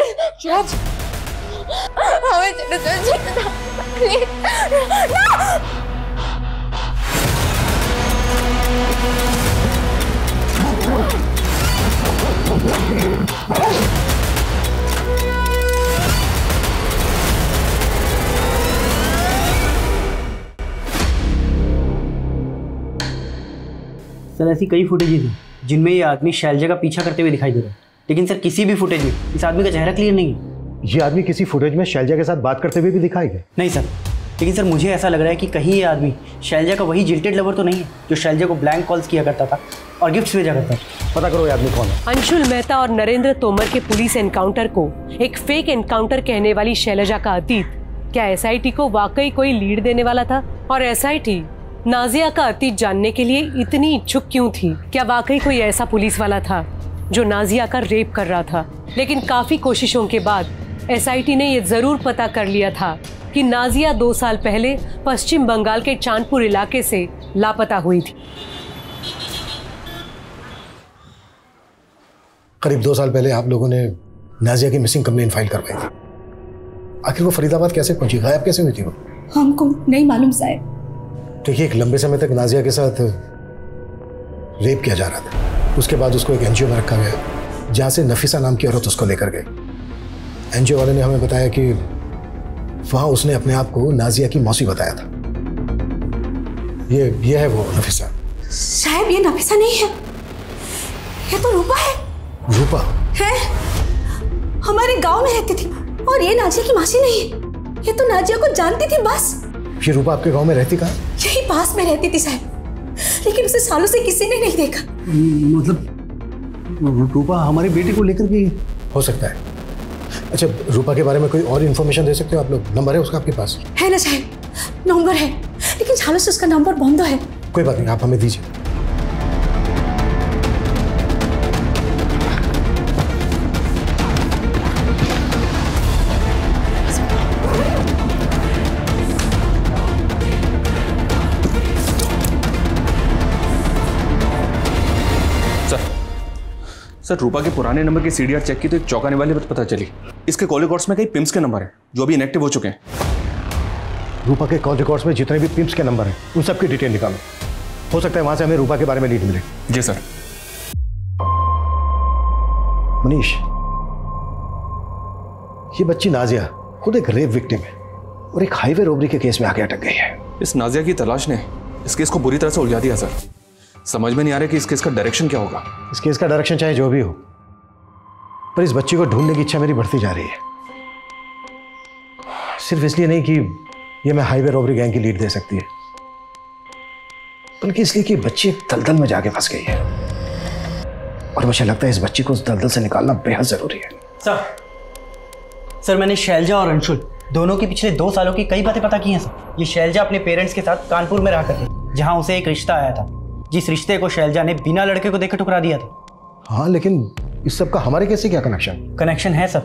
सर ऐसी कई फुटेजेस हैं जिनमें ये आदमी शैलजा का पीछा करते हुए दिखाई दे रहा है, लेकिन सर किसी भी फुटेज में इस आदमी का चेहरा क्लियर नहीं है। ये आदमी किसी फुटेज में शैलजा के साथ बात करते हुए भी दिखाई गए? नहीं सर, लेकिन सर मुझे ऐसा लग रहा है कि कहीं ये आदमी शैलजा का वही जिल्टेड लवर तो नहीं है जो शैलजा को ब्लैंक कॉल्स किया करता था और गिफ्ट्स भेजा करता था। पता करो ये आदमी कौन है। अंशुल मेहता और नरेंद्र तोमर के पुलिस एनकाउंटर को एक फेक एनकाउंटर कहने वाली शैलजा का अतीत क्या एसआईटी को वाकई कोई लीड देने वाला था? और एसआईटी नाजिया का अतीत जानने के लिए इतनी इच्छुक क्यों थी? क्या वाकई कोई ऐसा पुलिस वाला था जो नाजिया का रेप कर रहा था? लेकिन काफी कोशिशों के बाद एसआईटी ने यह जरूर पता कर लिया था कि नाजिया 2 साल पहले पश्चिम बंगाल के चांदपुर इलाके से लापता हुई थी। करीब 2 साल पहले आप लोगों ने नाजिया की मिसिंग कंप्लेंट फाइल करवाई थी। आखिर वो फरीदाबाद कैसे पहुंची, गायब कैसे हुई थी वो? हमको नहीं मालूम साहब। देखिए, एक लंबे समय तक नाजिया के साथ रेप किया जा रहा था। उसके बाद उसको एक एनजीओ में रखा गया जहाँ से नफीसा नाम की औरत उसको लेकर गई। एनजीओ वाले ने हमें बताया कि वहाँ उसने अपने आप को नाजिया की मौसी बताया था। ये है वो नफीसा। साहब ये नफीसा नहीं है, ये तो रूपा है। रूपा है, हमारे गांव में रहती थी और ये नाजिया की मासी नहीं है। ये तो नाजिया को जानती थी बस। ये रूपा आपके गांव में रहती कहाँ? यही पास में रहती थी साहब, लेकिन उसे सालों से किसी ने नहीं देखा। मतलब रूपा हमारी बेटी को लेकर भी हो सकता है। अच्छा, रूपा के बारे में कोई और इन्फॉर्मेशन दे सकते हो आप लोग? नंबर है उसका आपके पास? है ना साहब, नंबर है, लेकिन सालों से उसका नंबर बंद है। कोई बात नहीं, आप हमें दीजिए। सर, रूपा के पुराने नंबर की सीडीआर चेक की तो एक चौंकाने वाली बात पता चली। इसके कॉल रिकॉर्ड्स में कई पिम्स के नंबर हैं जो अभी इनएक्टिव हो चुके हैं। रूपा के कॉल रिकॉर्ड्स में जितने भी पिम्स के नंबर हैं उन सब की डिटेल निकालो। हो सकता है वहां से हमें रूपा के बारे में लीड मिले। जी सर। मनीष, ये बच्ची नाजिया खुद एक रेप विक्टिम है और एक हाईवे रॉबरी के केस में आके अटक गई है। इस नाजिया की तलाश ने इस केस को बुरी तरह से उलझा दिया सर। समझ में नहीं आ रहा कि इस केस का डायरेक्शन क्या होगा। इस केस का डायरेक्शन चाहे जो भी हो, पर इस बच्ची को ढूंढने की इच्छा मेरी बढ़ती जा रही है। सिर्फ इसलिए नहीं कि ये मैं हाईवे रॉबरी गैंग की लीड दे सकती है, बल्कि इसलिए कि बच्ची एक दलदल में जाके फंस गई है और मुझे लगता है इस बच्ची को उस दलदल से निकालना बेहद जरूरी है। सर, मैंने शैलजा और अंशुल दोनों की पिछले 2 सालों की कई बातें पता की हैं सर। ये शैलजा अपने पेरेंट्स के साथ कानपुर में रहा करती, जहां उसे एक रिश्ता आया था, जिस रिश्ते को शैलजा ने बिना लड़के को देखे ठुकरा दिया था। हाँ, लेकिन इस सब का हमारे कैसे क्या कनेक्शन? कनेक्शन है सर,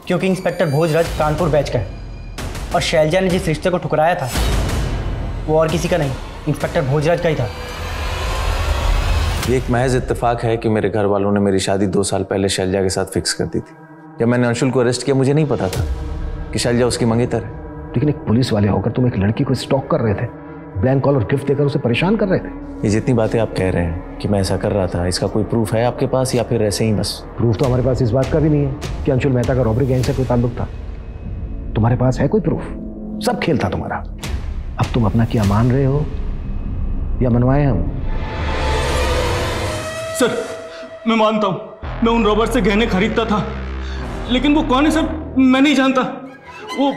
क्योंकि इंस्पेक्टर भोजराज कानपुर बैच का है और शैलजा ने जिस रिश्ते को ठुकराया था वो और किसी का नहीं, इंस्पेक्टर भोजराज का ही था। ये एक महज इत्तेफाक है कि मेरे घर वालों ने मेरी शादी 2 साल पहले शैलजा के साथ फिक्स कर दी थी। जब मैंने अंशुल को अरेस्ट किया, मुझे नहीं पता था कि शैलजा उसकी मंगेतर है। लेकिन एक पुलिस वाले होकर तुम एक लड़की को स्टॉक कर रहे थे, ब्लैंक कॉल और गिफ्ट देकर उसे परेशान कर रहे थे। ये जितनी बातें आप कह रहे हैं कि मैं ऐसा कर रहा था, इसका कोई प्रूफ है आपके पास या फिर ऐसे ही बस? प्रूफ तो हमारे पास इस बात का भी नहीं है कि अंशुल मेहता का रॉबरी गैंग से कोई ताल्लुक था। तुम्हारे पास है कोई प्रूफ? सब खेल था तुम्हारा। अब तुम अपना क्या मान रहे हो या मनवाए हम? सर, मैं मानता हूं मैं उन रॉबर्ट से गहने खरीदता था, लेकिन वो कौन है सर मैं नहीं जानता। वो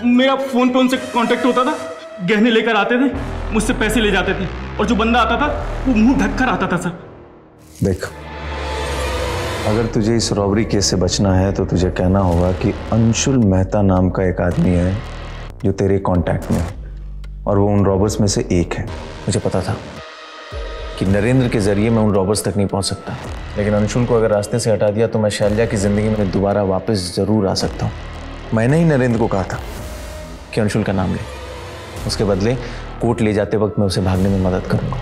मेरा फोन पे उनसे कांटेक्ट होता था, गहने लेकर आते थे, मुझसे पैसे ले जाते थे और जो बंदा आता था वो मुंह ढक कर आता था सर। देख, अगर तुझे इस रॉबरी केस से बचना है तो तुझे कहना होगा कि अंशुल मेहता नाम का एक आदमी है जो तेरे कांटेक्ट में है और वो उन रॉबर्स में से एक है। मुझे पता था कि नरेंद्र के जरिए मैं उन रॉबर्स तक नहीं पहुंच सकता, लेकिन अंशुल को अगर रास्ते से हटा दिया तो मैं शैलजा की जिंदगी में दोबारा वापस जरूर आ सकता हूँ। मैंने ही नरेंद्र को कहा था कि अंशुल का नाम ले, उसके बदले कोर्ट ले जाते वक्त मैं उसे भागने में मदद करूंगा।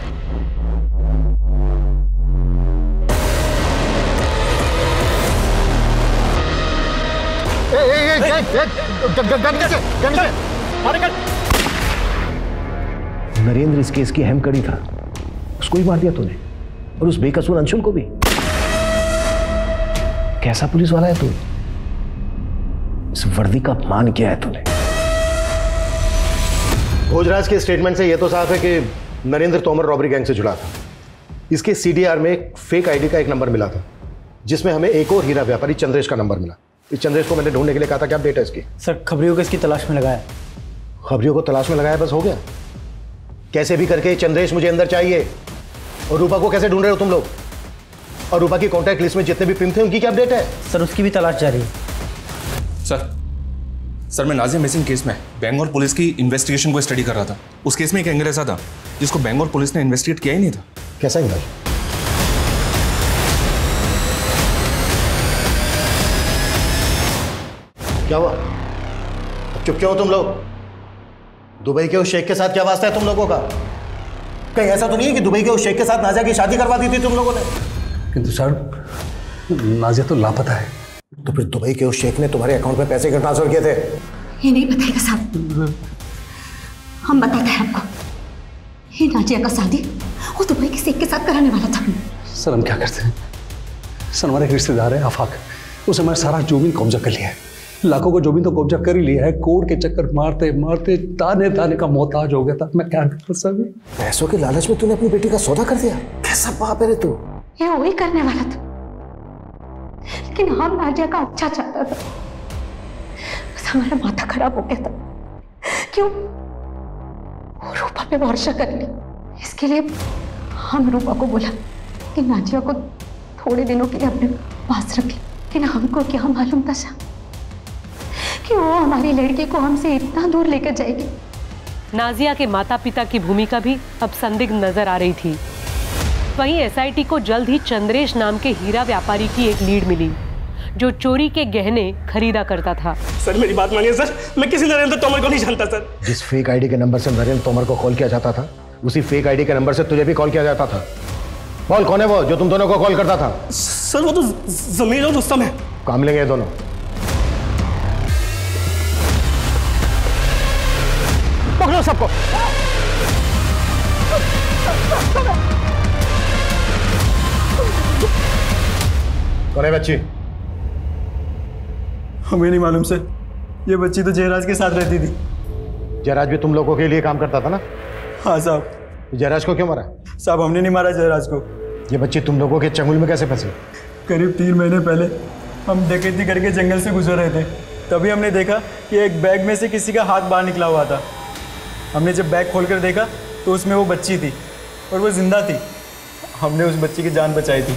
नरेंद्र इस केस की अहम कड़ी था, उसको ही मार दिया तूने और उस बेकसूर अंशुल को भी। कैसा पुलिस वाला है तू? इस वर्दी का अपमान किया है तूने। भोजराज के स्टेटमेंट से यह तो साफ है कि नरेंद्र तोमर रॉबरी गैंग से जुड़ा था। इसके सीडीआर में एक फेक आईडी का एक नंबर मिला था जिसमें हमें एक और हीरा व्यापारी चंद्रेश का नंबर मिला। इस चंद्रेश को मैंने ढूंढने के लिए कहा था। क्या अपडेट है इसकी? सर, खबरियों को इसकी तलाश में लगाया। खबरियों को तलाश में लगाया, बस हो गया? कैसे भी करके चंद्रेश मुझे अंदर चाहिए। और रूपा को कैसे ढूंढ रहे हो तुम लोग? और रूपा की कॉन्टैक्ट लिस्ट में जितने भी पिन थे उनकी क्या अपडेट है? सर, उसकी भी तलाश जारी है। सर, सर मैं नाजिया मिसिंग केस में बेंगलोर पुलिस की इन्वेस्टिगेशन को स्टडी कर रहा था। उस केस में एक एंगल ऐसा था जिसको बेंगलोर पुलिस ने इन्वेस्टिगेट किया ही नहीं था। कैसा एंगल? क्या हुआ? चुप क्यों हो तुम लोग? दुबई के उस शेख के साथ क्या वास्ता है तुम लोगों का? कहीं ऐसा तो नहीं है कि दुबई के उस शेख के साथ नाजिया की शादी करवा दी थी तुम लोगों ने? किंतु सर नाजिया तो लापता है। तो फिर दुबई के उस शेख ने तुम्हारे अकाउंट में पैसे क्यों ट्रांसफर किए थे? ये नहीं बताएगा साहब, हम बताते हैं आपको। ये नाजिया का शादी वो दुबई के शेख के साथ कराने वाला था। सर हम क्या करते हैं? सर हमारे एक रिश्तेदार है आफाक, उसने हमारा सारा जमीन कब्जा कर लिया है। लाखों को जमीन तो कब्जा कर ही लिया है। कोर्ट के चक्कर मारते मारते ताने ताने का मोहताज हो गया था। मैं क्या करता सर? पैसों के लालच में तूने अपनी बेटी का सौदा कर दिया? कैसा बाप है रे तू? ये वही करने वाला था, लेकिन हम नाजिया का अच्छा चाहता था। बस हमारा माथा खराब हो गया था। क्यों? वो रूपा पे भरोसा कर ली। इसके लिए हम रूपा को बोला कि नाजिया को थोड़े दिनों के लिए अपने पास रखे, लेकिन हमको क्या मालूम था साहब कि वो हमारी लड़की को हमसे इतना दूर लेकर जाएगी। नाजिया के माता पिता की भूमिका भी अब संदिग्ध नजर आ रही थी। वहीं एसआईटी को जल्द ही चंद्रेश नाम के हीरा व्यापारी की एक लीड मिली जो चोरी के गहने खरीदा करता था। सर मेरी बात मानिए सर, मैं किसी नरेंद्र तोमर को नहीं जानता सर। जिस फेक आईडी के नंबर से नरेंद्र तोमर को कॉल किया जाता था, उसी फेक आईडी के नंबर से तुझे भी कॉल किया जाता था। कॉल कौन है वो जो तुम दोनों को कॉल करता था? सर वो तो जमीर और रुस्तम है। काम लेंगे दोनों। पकड़ो सबको। कौन है बच्ची? हमें नहीं मालूम सर, ये बच्ची तो जयराज के साथ रहती थी। जयराज भी तुम लोगों के लिए काम करता था ना? हाँ साहब। जयराज को क्यों मारा? साहब हमने नहीं मारा जयराज को। ये बच्ची तुम लोगों के चंगुल में कैसे फंसी? करीब 3 महीने पहले हम डकैती करके जंगल से गुजर रहे थे, तभी हमने देखा कि एक बैग में से किसी का हाथ बाहर निकला हुआ था। हमने जब बैग खोलकर देखा तो उसमें वो बच्ची थी और वो जिंदा थी। हमने उस बच्ची की जान बचाई थी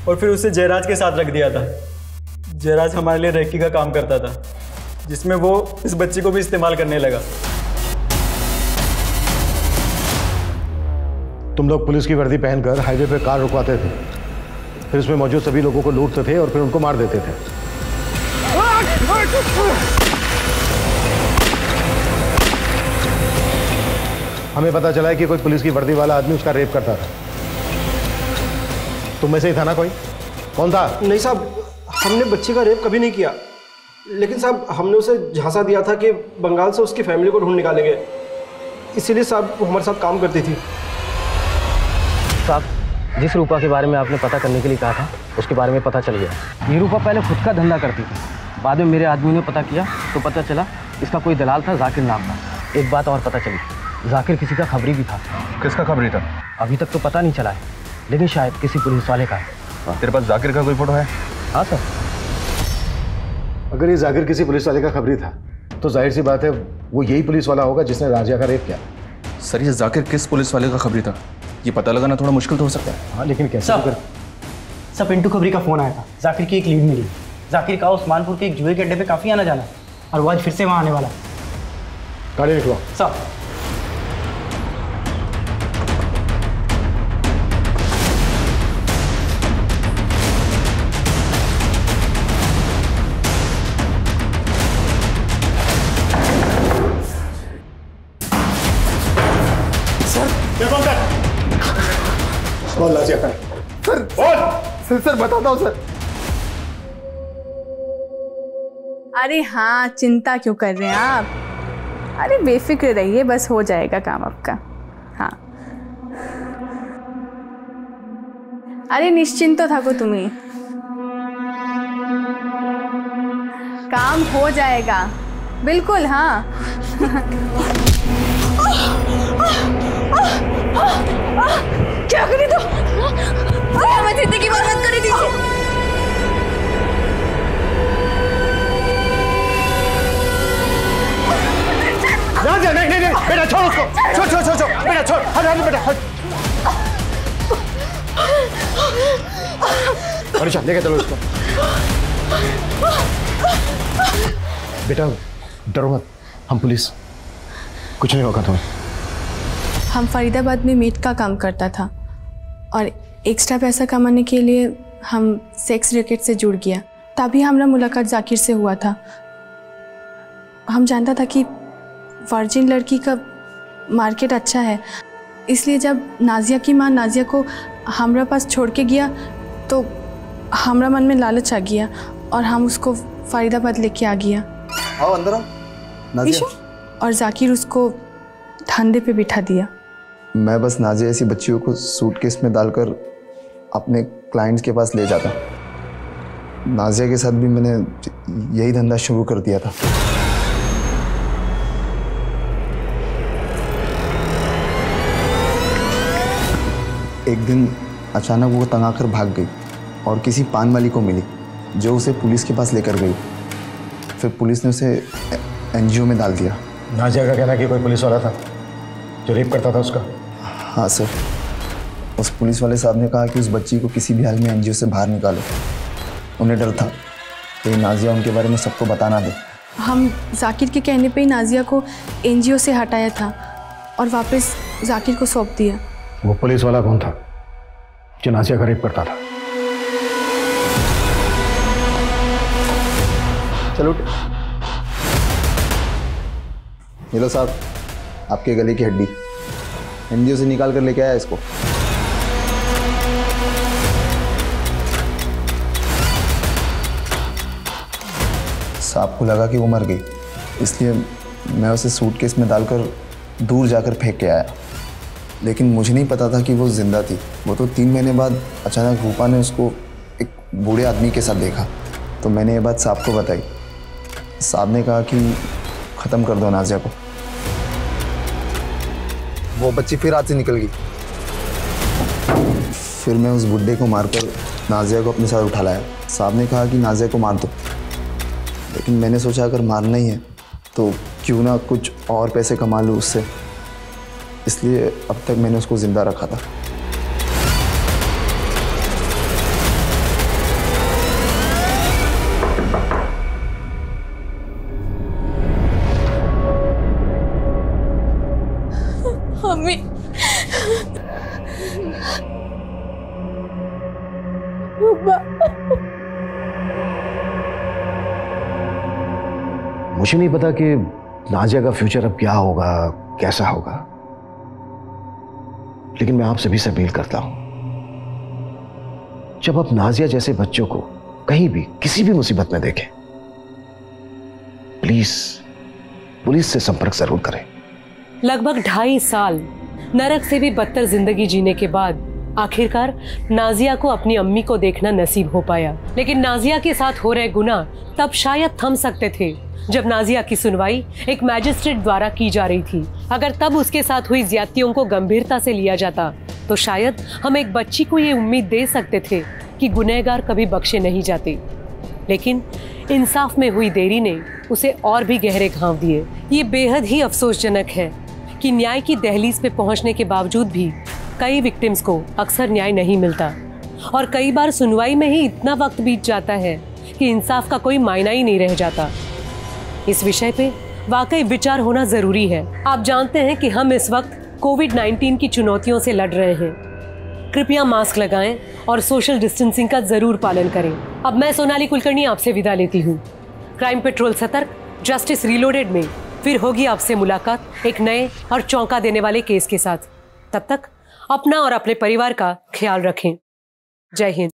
और फिर उसे जयराज के साथ रख दिया था। जयराज हमारे लिए रेकी का काम करता था, जिसमें वो इस बच्ची को भी इस्तेमाल करने लगा। तुम लोग पुलिस की वर्दी पहनकर हाईवे पे कार रुकवाते थे, फिर उसमें मौजूद सभी लोगों को लूटते थे और फिर उनको मार देते थे। हमें पता चला है कि कोई पुलिस की वर्दी वाला आदमी उसका रेप करता था। तुम में से ही था ना कोई? कौन था? नहीं साहब, हमने बच्ची का रेप कभी नहीं किया, लेकिन साहब हमने उसे झांसा दिया था कि बंगाल से उसकी फैमिली को ढूंढ निकालेंगे, इसीलिए साहब वो हमारे साथ काम करती थी। साहब जिस रूपा के बारे में आपने पता करने के लिए कहा था उसके बारे में पता चल गया। ये रूपा पहले खुद का धंधा करती थी, बाद में मेरे आदमी ने पता किया तो पता चला इसका कोई दलाल था, जाकिर नाम का। एक बात और पता चली, जाकिर किसी का खबरी भी था। किसका खबरी था? अभी तक तो पता नहीं चला है, लेकिन शायद किसी पुलिस वाले का है। तेरे पास जाकिर का कोई फोटो है? हाँ सर। अगर ये जाकिर किसी पुलिस वाले का खबरी था तो जाहिर सी बात है वो यही पुलिस वाला होगा जिसने राजिया का रेप किया। सर ये जाकिर किस पुलिस वाले का खबरी था ये पता लगाना थोड़ा मुश्किल तो हो सकता है। हाँ लेकिन कैसे? सब पिंटू खबरी का फोन आया था, जाकिर की एक लीड मिली। जाकिर का उस्मानपुर के एक जुए के अड्डे पे काफी आना जाना और वो आज फिर से वहां आने वाला। गाड़ी निकलो। साहब कौन लाजिया का? सर बताता हूँ सर। अरे हाँ, चिंता क्यों कर रहे हैं आप? अरे बेफिक्र रहिए, बस हो जाएगा काम आपका। हाँ अरे निश्चिंत तो थको तुम्हें, काम हो जाएगा बिल्कुल। हाँ क्या करी तो? मैं जिंदगी बर्बाद कर दीजिए। नहीं नहीं नहीं बेटा छोड़ उसको, छोड़ छोड़ छोड़ छोड़ बेटा छोड़, हट हट बेटा हट। अनिशा लेके चलो उसको। बेटा डरो मत, हम पुलिस, कुछ नहीं होगा तुम्हें। हम फरीदाबाद में मेड का काम करता था और एक्स्ट्रा पैसा कमाने के लिए हम सेक्स रैकेट से जुड़ गया। तभी हमारा मुलाकात जाकिर से हुआ था। हम जानता था कि वर्जिन लड़की का मार्केट अच्छा है, इसलिए जब नाजिया की माँ नाजिया को हमारा पास छोड़ के गया तो हमारा मन में लालच आ गया और हम उसको फरीदाबाद लेके आ गया। आओ अंदर आओ नाजिया। और जाकिर उसको धंधे पे बिठा दिया। मैं बस नाजिया ऐसी बच्चियों को सूटकेस में डालकर अपने क्लाइंट्स के पास ले जाता। नाजिया के साथ भी मैंने यही धंधा शुरू कर दिया था। एक दिन अचानक वो तंग आकर भाग गई और किसी पान वाली को मिली जो उसे पुलिस के पास लेकर गई। फिर पुलिस ने उसे एनजीओ में डाल दिया। नाजिया का कहना है कि कोई पुलिस वाला था जो रेप करता था उसका। हाँ सर, उस पुलिस वाले साहब ने कहा कि उस बच्ची को किसी भी हाल में एनजीओ से बाहर निकालो। उन्हें डर था कि नाजिया उनके बारे में सबको बताना दे। हम जाकिर के कहने पे ही नाजिया को एनजीओ से हटाया था और वापस जाकिर को सौंप दिया। वो पुलिस वाला कौन था जो नाजिया का रेप करता था? चलो ये लो साहब, आपके गले की हड्डी। एनजीओ से निकाल कर लेके आया इसको। सांप को लगा कि वो मर गई, इसलिए मैं उसे सूटकेस में डालकर दूर जाकर फेंक के आया। लेकिन मुझे नहीं पता था कि वो जिंदा थी। वो तो 3 महीने बाद अचानक रूपा ने उसको एक बूढ़े आदमी के साथ देखा, तो मैंने ये बात साहब को बताई। साहब ने कहा कि ख़त्म कर दो नाजिया को। वो बच्ची फिर हाथ से निकल गई। फिर मैं उस बुड्ढे को मारकर नाजिया को अपने साथ उठा लाया। साहब ने कहा कि नाजिया को मार दो, लेकिन मैंने सोचा अगर मारना ही है तो क्यों ना कुछ और पैसे कमा लूँ उससे, इसलिए अब तक मैंने उसको ज़िंदा रखा था। मम्मी, मुझे नहीं पता कि नाजिया का फ्यूचर अब क्या होगा, कैसा होगा, लेकिन मैं आप सभी से अपील करता हूं, जब आप नाजिया जैसे बच्चों को कहीं भी किसी भी मुसीबत में देखें, प्लीज पुलिस से संपर्क जरूर करें। लगभग 2.5 साल नरक से भी बदतर जिंदगी जीने के बाद आखिरकार नाजिया को अपनी अम्मी को देखना नसीब हो पाया। लेकिन नाजिया के साथ हो रहे गुनाह तब शायद थम सकते थे जब नाजिया की सुनवाई एक मैजिस्ट्रेट द्वारा की जा रही थी। अगर तब उसके साथ हुई ज्यादतियों को गंभीरता से लिया जाता तो शायद हम एक बच्ची को ये उम्मीद दे सकते थे कि गुनहगार कभी बख्शे नहीं जाते। लेकिन इंसाफ में हुई देरी ने उसे और भी गहरे घाव दिए। ये बेहद ही अफसोसजनक है कि न्याय की दहलीज पे पहुंचने के बावजूद भी कई विक्टिम्स को अक्सर न्याय नहीं मिलता और कई बार सुनवाई में ही इतना वक्त बीत जाता है कि इंसाफ का कोई मायना ही नहीं रह जाता। इस विषय पे वाकई विचार होना जरूरी है। आप जानते हैं कि हम इस वक्त कोविड-19 की चुनौतियों से लड़ रहे हैं। कृपया मास्क लगाएं और सोशल डिस्टेंसिंग का जरूर पालन करें। अब मैं सोनाली कुलकर्णी आपसे विदा लेती हूँ। क्राइम पेट्रोल सतर्क, जस्टिस रीलोडेड में फिर होगी आपसे मुलाकात एक नए और चौंका देने वाले केस के साथ। तब तक अपना और अपने परिवार का ख्याल रखें। जय हिंद।